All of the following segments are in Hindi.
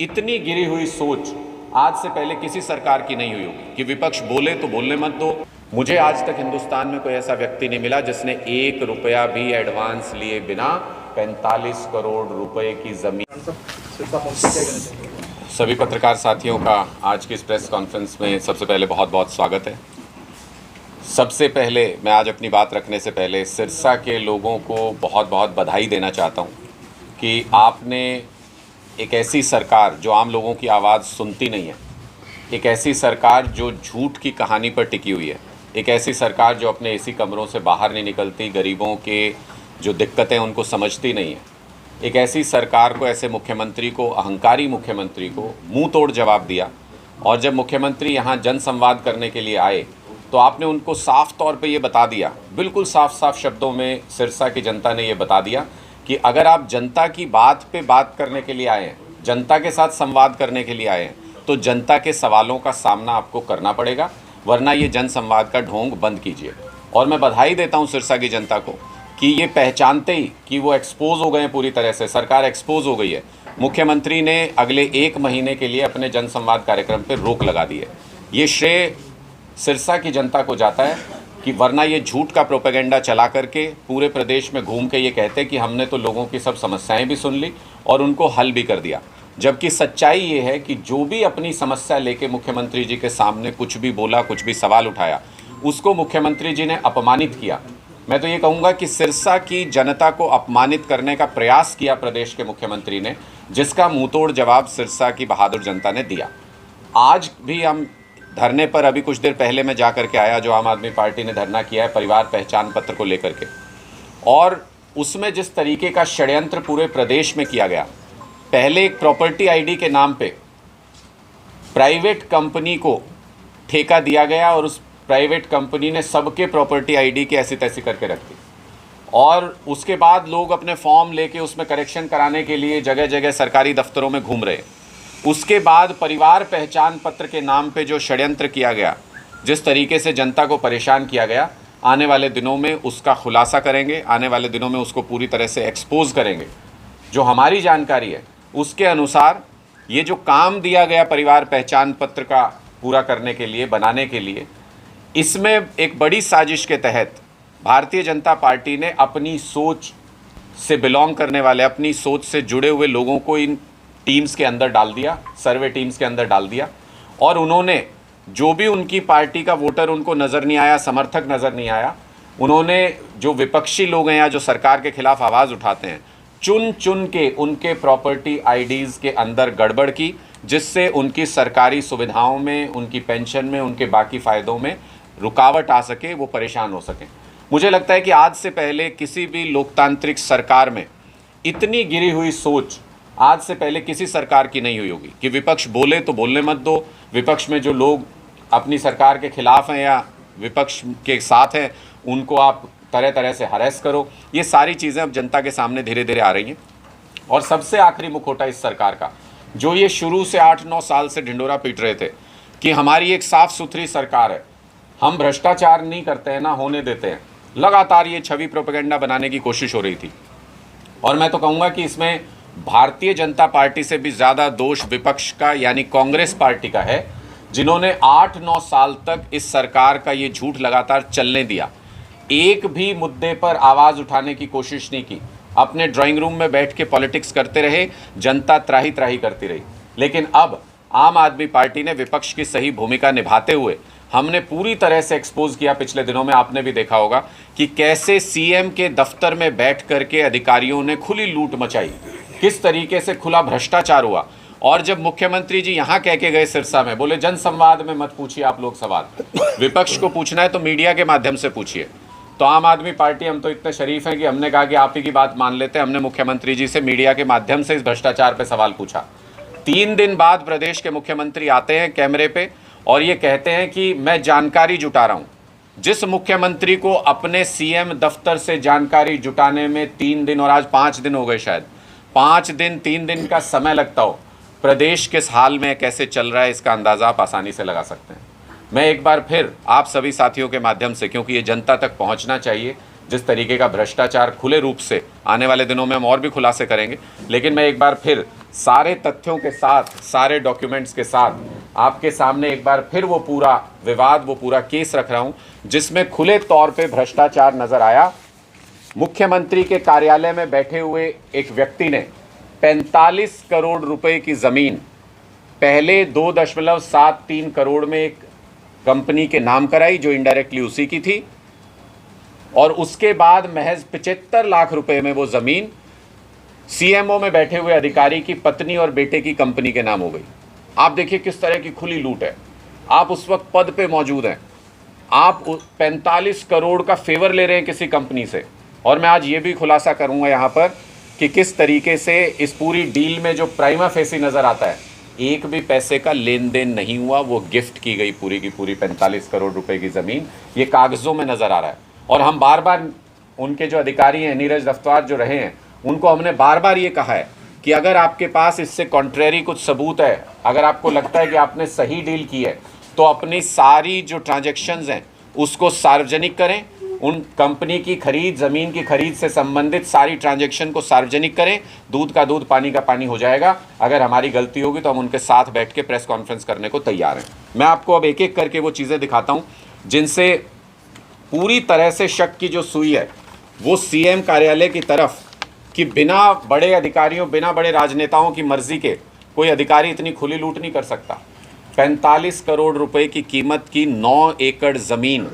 इतनी गिरी हुई सोच आज से पहले किसी सरकार की नहीं हुई होगी कि विपक्ष बोले तो बोलने मत दो। मुझे आज तक हिंदुस्तान में कोई ऐसा व्यक्ति नहीं मिला जिसने 1 रुपया भी एडवांस लिए बिना 45 करोड़ रुपए की जमीन। सभी पत्रकार साथियों का आज की इस प्रेस कॉन्फ्रेंस में सबसे पहले बहुत बहुत स्वागत है। सबसे पहले मैं आज अपनी बात रखने से पहले सिरसा के लोगों को बहुत बहुत बधाई देना चाहता हूं कि आपने एक ऐसी सरकार जो आम लोगों की आवाज़ सुनती नहीं है, एक ऐसी सरकार जो झूठ की कहानी पर टिकी हुई है, एक ऐसी सरकार जो अपने एसी कमरों से बाहर नहीं निकलती, गरीबों के जो दिक्कतें उनको समझती नहीं है, एक ऐसी सरकार को, ऐसे मुख्यमंत्री को, अहंकारी मुख्यमंत्री को मुंह तोड़ जवाब दिया। और जब मुख्यमंत्री यहाँ जनसंवाद करने के लिए आए तो आपने उनको साफ तौर पे ये बता दिया, बिल्कुल साफ साफ शब्दों में सिरसा की जनता ने ये बता दिया कि अगर आप जनता की बात पे बात करने के लिए आए हैं, जनता के साथ संवाद करने के लिए आए हैं, तो जनता के सवालों का सामना आपको करना पड़ेगा, वरना ये जनसंवाद का ढोंग बंद कीजिए। और मैं बधाई देता हूँ सिरसा की जनता को कि ये पहचानते ही कि वो एक्सपोज हो गए हैं, पूरी तरह से सरकार एक्सपोज हो गई है। मुख्यमंत्री ने अगले 1 महीने के लिए अपने जनसंवाद कार्यक्रम पर रोक लगा दी है। ये श्रेय सिरसा की जनता को जाता है कि वरना ये झूठ का प्रोपेगेंडा चला करके पूरे प्रदेश में घूम के ये कहते कि हमने तो लोगों की सब समस्याएं भी सुन ली और उनको हल भी कर दिया। जबकि सच्चाई ये है कि जो भी अपनी समस्या लेके मुख्यमंत्री जी के सामने कुछ भी बोला, कुछ भी सवाल उठाया, उसको मुख्यमंत्री जी ने अपमानित किया। मैं तो ये कहूँगा कि सिरसा की जनता को अपमानित करने का प्रयास किया प्रदेश के मुख्यमंत्री ने, जिसका मुंहतोड़ जवाब सिरसा की बहादुर जनता ने दिया। आज भी हम धरने पर, अभी कुछ देर पहले मैं जा कर के आया, जो आम आदमी पार्टी ने धरना किया है परिवार पहचान पत्र को लेकर के, और उसमें जिस तरीके का षड्यंत्र पूरे प्रदेश में किया गया। पहले एक प्रॉपर्टी आईडी के नाम पे प्राइवेट कंपनी को ठेका दिया गया और उस प्राइवेट कंपनी ने सबके प्रॉपर्टी आईडी की ऐसी तैसी करके रख दी, और उसके बाद लोग अपने फॉर्म लेके उसमें करेक्शन कराने के लिए जगह जगह सरकारी दफ्तरों में घूम रहे। उसके बाद परिवार पहचान पत्र के नाम पे जो षड्यंत्र किया गया, जिस तरीके से जनता को परेशान किया गया, आने वाले दिनों में उसका खुलासा करेंगे, आने वाले दिनों में उसको पूरी तरह से एक्सपोज करेंगे। जो हमारी जानकारी है उसके अनुसार ये जो काम दिया गया परिवार पहचान पत्र का पूरा करने के लिए, बनाने के लिए, इसमें एक बड़ी साजिश के तहत भारतीय जनता पार्टी ने अपनी सोच से बिलोंग करने वाले, अपनी सोच से जुड़े हुए लोगों को इन टीम्स के अंदर डाल दिया, सर्वे टीम्स के अंदर डाल दिया, और उन्होंने जो भी उनकी पार्टी का वोटर उनको नज़र नहीं आया, समर्थक नज़र नहीं आया, उन्होंने जो विपक्षी लोग हैं या जो सरकार के खिलाफ आवाज़ उठाते हैं, चुन चुन के उनके प्रॉपर्टी आईडीज़ के अंदर गड़बड़ की, जिससे उनकी सरकारी सुविधाओं में, उनकी पेंशन में, उनके बाकी फ़ायदों में रुकावट आ सके, वो परेशान हो सकें। मुझे लगता है कि आज से पहले किसी भी लोकतांत्रिक सरकार में इतनी गिरी हुई सोच आज से पहले किसी सरकार की नहीं हुई होगी कि विपक्ष बोले तो बोलने मत दो, विपक्ष में जो लोग अपनी सरकार के खिलाफ हैं या विपक्ष के साथ हैं उनको आप तरह तरह से हरेस करो। ये सारी चीज़ें अब जनता के सामने धीरे धीरे आ रही हैं। और सबसे आखिरी मुखौटा इस सरकार का, जो ये शुरू से 8-9 साल से ढिंढोरा पीट रहे थे कि हमारी एक साफ़ सुथरी सरकार है, हम भ्रष्टाचार नहीं करते हैं, ना होने देते हैं, लगातार ये छवि प्रोपेगेंडा बनाने की कोशिश हो रही थी। और मैं तो कहूँगा कि इसमें भारतीय जनता पार्टी से भी ज़्यादा दोष विपक्ष का, यानी कांग्रेस पार्टी का है, जिन्होंने 8-9 साल तक इस सरकार का ये झूठ लगातार चलने दिया। एक भी मुद्दे पर आवाज़ उठाने की कोशिश नहीं की, अपने ड्राइंग रूम में बैठ के पॉलिटिक्स करते रहे, जनता त्राही त्राही करती रही। लेकिन अब आम आदमी पार्टी ने विपक्ष की सही भूमिका निभाते हुए हमने पूरी तरह से एक्सपोज किया। पिछले दिनों में आपने भी देखा होगा कि कैसे सीएम के दफ्तर में बैठ करके अधिकारियों ने खुली लूट मचाई, किस तरीके से खुला भ्रष्टाचार हुआ। और जब मुख्यमंत्री जी यहाँ कह के गए सिरसा में, बोले जनसंवाद में मत पूछिए आप लोग सवाल, विपक्ष को पूछना है तो मीडिया के माध्यम से पूछिए। तो आम आदमी पार्टी, हम तो इतने शरीफ हैं कि हमने कहा कि आप ही की बात मान लेते हैं। हमने मुख्यमंत्री जी से मीडिया के माध्यम से इस भ्रष्टाचार पर सवाल पूछा। 3 दिन बाद प्रदेश के मुख्यमंत्री आते हैं कैमरे पे और ये कहते हैं कि मैं जानकारी जुटा रहा हूँ। जिस मुख्यमंत्री को अपने सीएम दफ्तर से जानकारी जुटाने में 3 दिन और आज 5 दिन हो गए, शायद 5 दिन 3 दिन का समय लगता हो, प्रदेश किस हाल में कैसे चल रहा है इसका अंदाज़ा आप आसानी से लगा सकते हैं। मैं एक बार फिर आप सभी साथियों के माध्यम से, क्योंकि ये जनता तक पहुंचना चाहिए, जिस तरीके का भ्रष्टाचार खुले रूप से, आने वाले दिनों में हम और भी खुलासे करेंगे, लेकिन मैं एक बार फिर सारे तथ्यों के साथ, सारे डॉक्यूमेंट्स के साथ आपके सामने एक बार फिर वो पूरा विवाद, वो पूरा केस रख रहा हूं, जिसमें खुले तौर पे भ्रष्टाचार नजर आया। मुख्यमंत्री के कार्यालय में बैठे हुए एक व्यक्ति ने 45 करोड़ रुपए की जमीन पहले 2.73 करोड़ में एक कंपनी के नाम कराई, जो इनडायरेक्टली उसी की थी, और उसके बाद महज 75 लाख रुपए में वो जमीन सीएमओ में बैठे हुए अधिकारी की पत्नी और बेटे की कंपनी के नाम हो गई। आप देखिए किस तरह की खुली लूट है। आप उस वक्त पद पे मौजूद हैं, आप 45 करोड़ का फेवर ले रहे हैं किसी कंपनी से, और मैं आज ये भी खुलासा करूंगा यहाँ पर कि किस तरीके से इस पूरी डील में जो प्राइमा फेसी नज़र आता है, एक भी पैसे का लेन देन नहीं हुआ, वो गिफ्ट की गई पूरी की पूरी 45 करोड़ रुपए की ज़मीन, ये कागज़ों में नज़र आ रहा है। और हम बार बार उनके जो अधिकारी हैं, नीरज दफ्तार जो रहे हैं, उनको हमने बार बार ये कहा है कि अगर आपके पास इससे कॉन्ट्रेरी कुछ सबूत है, अगर आपको लगता है कि आपने सही डील की है, तो अपनी सारी जो ट्रांजैक्शंस हैं उसको सार्वजनिक करें। उन कंपनी की खरीद, ज़मीन की खरीद से संबंधित सारी ट्रांजैक्शन को सार्वजनिक करें। दूध का दूध, पानी का पानी हो जाएगा। अगर हमारी गलती होगी तो हम उनके साथ बैठ के प्रेस कॉन्फ्रेंस करने को तैयार हैं। मैं आपको अब एक एक करके वो चीज़ें दिखाता हूँ जिनसे पूरी तरह से शक की जो सुई है वो सीएम कार्यालय की तरफ, कि बिना बड़े अधिकारियों, बिना बड़े राजनेताओं की मर्जी के कोई अधिकारी इतनी खुली लूट नहीं कर सकता। 45 करोड़ रुपए की कीमत की 9 एकड़ ज़मीन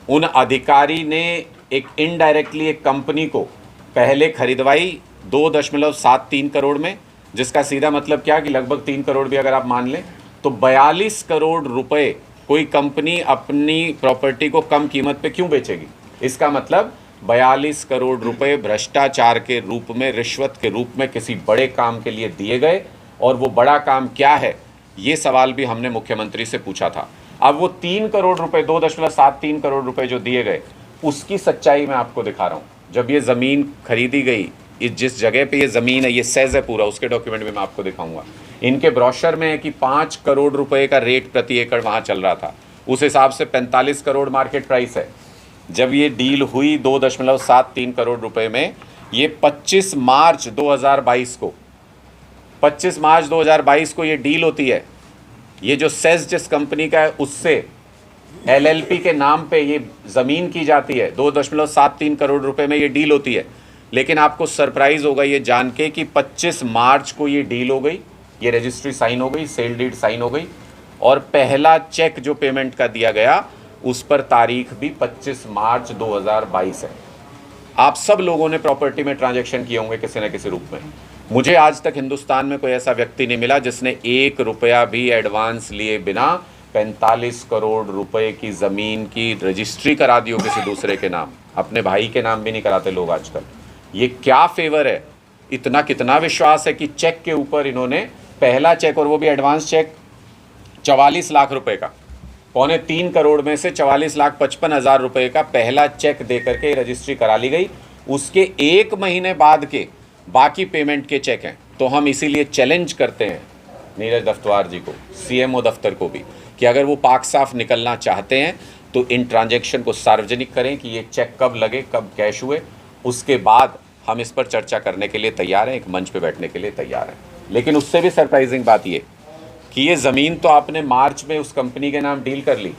उन अधिकारी ने एक इनडायरेक्टली एक कंपनी को पहले खरीदवाई 2.73 करोड़ में, जिसका सीधा मतलब क्या कि लगभग 3 करोड़ भी अगर आप मान लें तो 42 करोड़ रुपए कोई कंपनी अपनी प्रॉपर्टी को कम कीमत पे क्यों बेचेगी। इसका मतलब 42 करोड़ रुपए भ्रष्टाचार के रूप में, रिश्वत के रूप में किसी बड़े काम के लिए दिए गए। और वो बड़ा काम क्या है, ये सवाल भी हमने मुख्यमंत्री से पूछा था। अब वो 3 करोड़ रुपए, 2.73 करोड़ रुपए जो दिए गए, उसकी सच्चाई मैं आपको दिखा रहा हूँ। जब ये ज़मीन खरीदी गई, इस जिस जगह पे ये ज़मीन है, ये सेज है पूरा, उसके डॉक्यूमेंट भी मैं आपको दिखाऊंगा। इनके ब्रोशर में है कि 5 करोड़ रुपए का रेट प्रति एकड़ वहाँ चल रहा था। उस हिसाब से 45 करोड़ मार्केट प्राइस है। जब ये डील हुई 2.73 करोड़ रुपए में, ये 25 मार्च 2022 को, 25 मार्च 2022 को ये डील होती है। ये जो सेज जिस कंपनी का है उससे एलएलपी के नाम पे ये ज़मीन की जाती है। 2.73 करोड़ रुपए में ये डील होती है। लेकिन आपको सरप्राइज़ होगा ये जान के कि 25 मार्च को ये डील हो गई, ये रजिस्ट्री साइन हो गई, सेल डीड साइन हो गई, और पहला चेक जो पेमेंट का दिया गया उस पर तारीख भी 25 मार्च 2022 है। आप सब लोगों ने प्रॉपर्टी में ट्रांजैक्शन किए होंगे किसी न किसी रूप में। मुझे आज तक हिंदुस्तान में कोई ऐसा व्यक्ति नहीं मिला जिसने 1 रुपया भी एडवांस लिए बिना 45 करोड़ रुपए की ज़मीन की रजिस्ट्री करा दी हो किसी दूसरे के नाम। अपने भाई के नाम भी नहीं कराते लोग आजकल। ये क्या फेवर है, इतना कितना विश्वास है कि चेक के ऊपर इन्होंने पहला चेक, और वो भी एडवांस चेक 44 लाख रुपए का, 2.25 करोड़ में से 44,55,000 रुपए का पहला चेक दे करके रजिस्ट्री करा ली गई। उसके 1 महीने बाद के बाकी पेमेंट के चेक हैं। तो हम इसीलिए चैलेंज करते हैं नीरज दफ्तार जी को, सीएमओ दफ्तर को भी, कि अगर वो पाक साफ निकलना चाहते हैं तो इन ट्रांजैक्शन को सार्वजनिक करें कि ये चेक कब लगे, कब कैश हुए। उसके बाद हम इस पर चर्चा करने के लिए तैयार हैं, एक मंच पे बैठने के लिए तैयार हैं। लेकिन उससे भी सरप्राइजिंग बात ये कि ये ज़मीन तो आपने मार्च में उस कंपनी के नाम डील कर ली।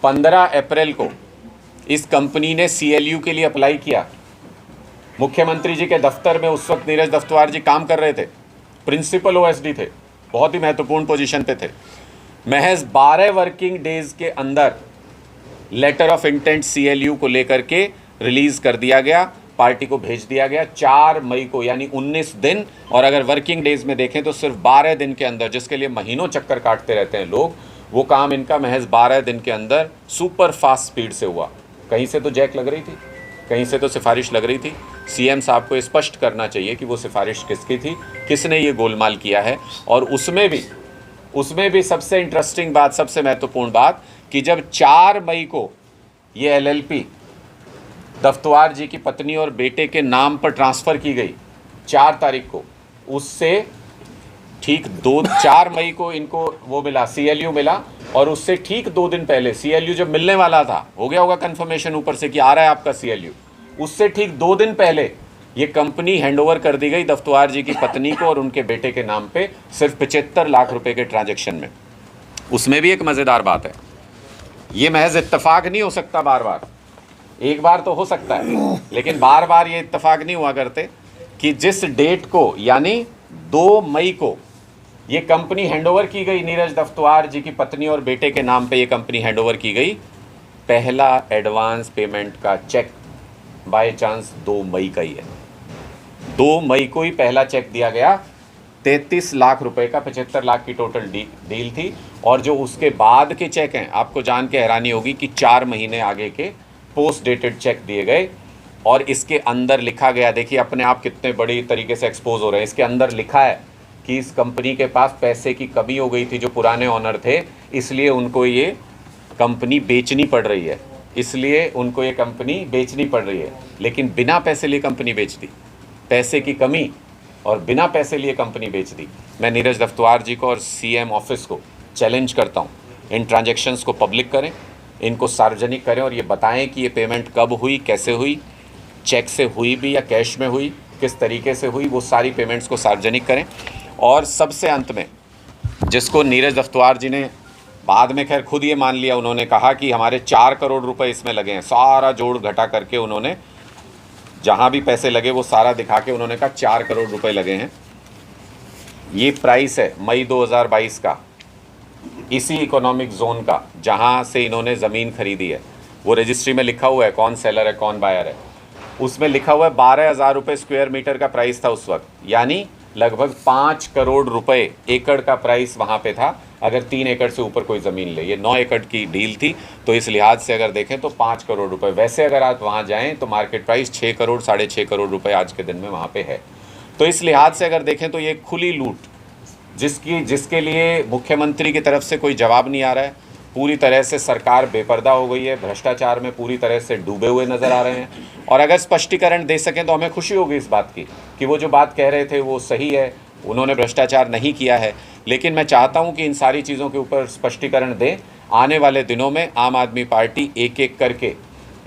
15 अप्रैल को इस कंपनी ने CLU के लिए अप्लाई किया। मुख्यमंत्री जी के दफ्तर में उस वक्त नीरज दफ्तार जी काम कर रहे थे, प्रिंसिपल OSD थे, बहुत ही महत्वपूर्ण पोजीशन पे थे। महज 12 वर्किंग डेज के अंदर लेटर ऑफ इंटेंट CLU को लेकर के रिलीज़ कर दिया गया, पार्टी को भेज दिया गया 4 मई को, यानी 19 दिन। और अगर वर्किंग डेज में देखें तो सिर्फ 12 दिन के अंदर, जिसके लिए महीनों चक्कर काटते रहते हैं लोग, वो काम इनका महज 12 दिन के अंदर सुपर फास्ट स्पीड से हुआ। कहीं से तो जैक लग रही थी, कहीं से तो सिफारिश लग रही थी। सीएम साहब को स्पष्ट करना चाहिए कि वो सिफारिश किसकी थी, किसने ये गोलमाल किया है। और उसमें भी सबसे इंटरेस्टिंग बात, सबसे महत्वपूर्ण बात, कि जब 4 मई को ये LLP दफ्तार जी की पत्नी और बेटे के नाम पर ट्रांसफ़र की गई, 4 तारीख को, उससे ठीक 4 मई को इनको वो मिला, CLU मिला, और उससे ठीक 2 दिन पहले CLU जब मिलने वाला था, हो गया होगा कंफर्मेशन ऊपर से कि आ रहा है आपका CLU, उससे ठीक 2 दिन पहले ये कंपनी हैंडओवर कर दी गई दफ्तुआर जी की पत्नी को और उनके बेटे के नाम पे सिर्फ 75 लाख रुपए के ट्रांजैक्शन में। उसमें भी एक मज़ेदार बात है, ये महज इत्तेफाक नहीं हो सकता, बार बार, एक बार तो हो सकता है लेकिन बार बार ये इत्तेफाक नहीं हुआ करते कि जिस डेट को यानी 2 मई को ये कंपनी हैंडओवर की गई, नीरज दफ्तुआर जी की पत्नी और बेटे के नाम पे ये कंपनी हैंडओवर की गई, पहला एडवांस पेमेंट का चेक बाय चांस 2 मई का ही है। 2 मई को ही पहला चेक दिया गया, 33 लाख रुपए का, 75 लाख की टोटल डील थी। और जो उसके बाद के चेक हैं, आपको जान के हैरानी होगी कि 4 महीने आगे के पोस्ट डेटेड चेक दिए गए। और इसके अंदर लिखा गया, देखिए अपने आप कितने बड़ी तरीके से एक्सपोज हो रहे हैं, इसके अंदर लिखा है कि इस कंपनी के पास पैसे की कमी हो गई थी, जो पुराने ऑनर थे, इसलिए उनको ये कंपनी बेचनी पड़ रही है, इसलिए उनको ये कंपनी बेचनी पड़ रही है। लेकिन बिना पैसे लिए कंपनी बेच दी, पैसे की कमी और बिना पैसे लिए कंपनी बेच दी। मैं नीरज दफ्तुआर जी को और CM ऑफिस को चैलेंज करता हूँ, इन ट्रांजैक्शंस को पब्लिक करें, इनको सार्वजनिक करें और ये बताएं कि ये पेमेंट कब हुई, कैसे हुई, चेक से हुई भी या कैश में हुई, किस तरीके से हुई, वो सारी पेमेंट्स को सार्वजनिक करें। और सबसे अंत में, जिसको नीरज दफ्तुआर जी ने बाद में खैर खुद ये मान लिया, उन्होंने कहा कि हमारे 4 करोड़ रुपए इसमें लगे हैं, सारा जोड़ घटा करके उन्होंने जहाँ भी पैसे लगे वो सारा दिखा के उन्होंने कहा 4 करोड़ रुपए लगे हैं। ये प्राइस है मई 2022 का, इसी इकोनॉमिक जोन का जहाँ से इन्होंने ज़मीन खरीदी है। वो रजिस्ट्री में लिखा हुआ है कौन सेलर है कौन बायर है, उसमें लिखा हुआ है 12,000 रुपये स्क्वायर मीटर का प्राइस था उस वक्त, यानी लगभग 5 करोड़ रुपए एकड़ का प्राइस वहाँ पे था अगर 3 एकड़ से ऊपर कोई ज़मीन ले। ये 9 एकड़ की डील थी, तो इस लिहाज से अगर देखें तो 5 करोड़ रुपए। वैसे अगर आप वहाँ जाएं तो मार्केट प्राइस 6 करोड़ 6.5 करोड़ रुपए आज के दिन में वहाँ पे है। तो इस लिहाज से अगर देखें तो ये खुली लूट, जिसके लिए मुख्यमंत्री की तरफ से कोई जवाब नहीं आ रहा है, पूरी तरह से सरकार बेपर्दा हो गई है, भ्रष्टाचार में पूरी तरह से डूबे हुए नज़र आ रहे हैं। और अगर स्पष्टीकरण दे सकें तो हमें खुशी होगी इस बात की कि वो जो बात कह रहे थे वो सही है, उन्होंने भ्रष्टाचार नहीं किया है। लेकिन मैं चाहता हूं कि इन सारी चीज़ों के ऊपर स्पष्टीकरण दें। आने वाले दिनों में आम आदमी पार्टी एक एक करके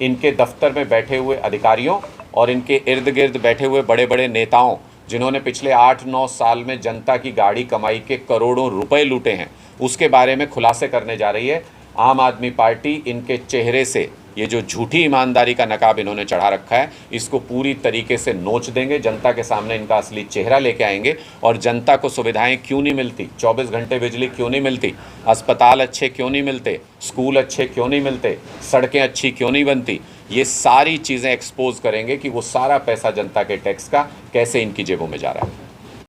इनके दफ्तर में बैठे हुए अधिकारियों और इनके इर्द गिर्द बैठे हुए बड़े बड़े नेताओं, जिन्होंने पिछले 8-9 साल में जनता की गाड़ी कमाई के करोड़ों रुपए लूटे हैं, उसके बारे में खुलासे करने जा रही है। आम आदमी पार्टी इनके चेहरे से ये जो झूठी ईमानदारी का नकाब इन्होंने चढ़ा रखा है, इसको पूरी तरीके से नोच देंगे, जनता के सामने इनका असली चेहरा लेके आएंगे। और जनता को सुविधाएं क्यों नहीं मिलती, 24 घंटे बिजली क्यों नहीं मिलती, अस्पताल अच्छे क्यों नहीं मिलते, स्कूल अच्छे क्यों नहीं मिलते, सड़कें अच्छी क्यों नहीं बनती, ये सारी चीज़ें एक्सपोज करेंगे कि वो सारा पैसा जनता के टैक्स का कैसे इनकी जेबों में जा रहा है।